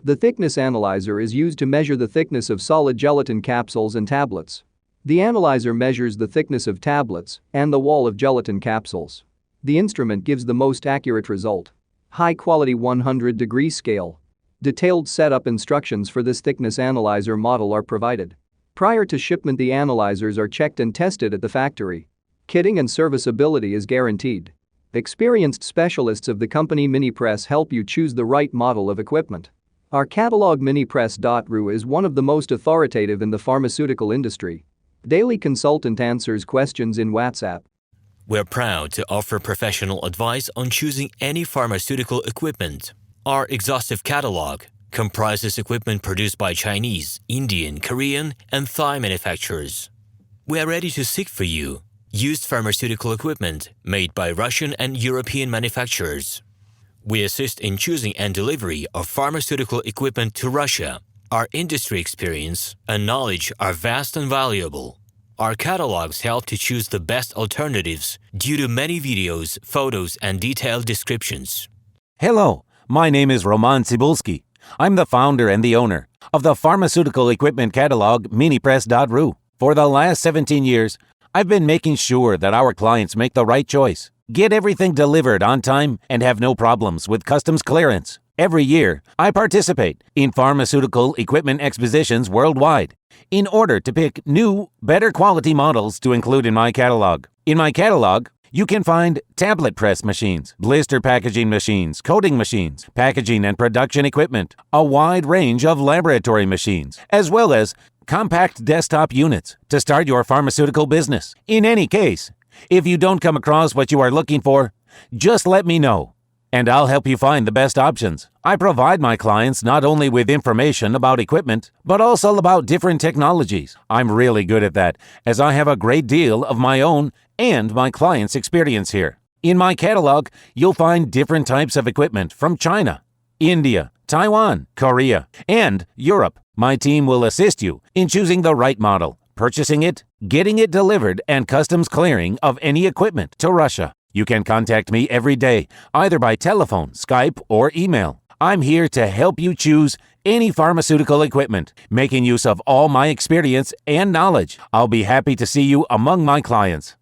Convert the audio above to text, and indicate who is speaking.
Speaker 1: The thickness analyzer is used to measure the thickness of solid gelatin capsules and tablets. The analyzer measures the thickness of tablets and the wall of gelatin capsules. The instrument gives the most accurate result. High-quality 100-degree scale. Detailed setup instructions for this thickness analyzer model are provided. Prior to shipment, the analyzers are checked and tested at the factory. Kitting and serviceability is guaranteed. Experienced specialists of the company Minipress help you choose the right model of equipment. Our catalog Minipress.ru is one of the most authoritative in the pharmaceutical industry. Daily consultant answers questions in WhatsApp.
Speaker 2: We're proud to offer professional advice on choosing any pharmaceutical equipment. Our exhaustive catalog comprises equipment produced by Chinese, Indian, Korean, and Thai manufacturers. We are ready to seek for you used pharmaceutical equipment made by Russian and European manufacturers. We assist in choosing and delivery of pharmaceutical equipment to Russia. Our industry experience and knowledge are vast and valuable. Our catalogs help to choose the best alternatives due to many videos, photos, and detailed descriptions.
Speaker 3: Hello, my name is RomanTsibulsky. I'm the founder and the owner of the pharmaceutical equipment catalog Minipress.ru. For the last 17 years, I've been making sure that our clients make the right choice, get everything delivered on time, and have no problems with customs clearance. Every year, I participate in pharmaceutical equipment expositions worldwide in order to pick new, better quality models to include in my catalog. In my catalog, you can find tablet press machines, blister packaging machines, coating machines, packaging and production equipment, a wide range of laboratory machines, as well as compact desktop units to start your pharmaceutical business. In any case, if you don't come across what you are looking for, just let me know, and I'll help you find the best options. I provide my clients not only with information about equipment, but also about different technologies. I'm really good at that, as I have a great deal of my own and my clients' experience here. In my catalog, you'll find different types of equipment from China, India, Taiwan, Korea, and Europe. My team will assist you in choosing the right model, purchasing it, getting it delivered, and customs clearing of any equipment to Russia. You can contact me every day, either by telephone, Skype, or email. I'm here to help you choose any pharmaceutical equipment, making use of all my experience and knowledge. I'll be happy to see you among my clients.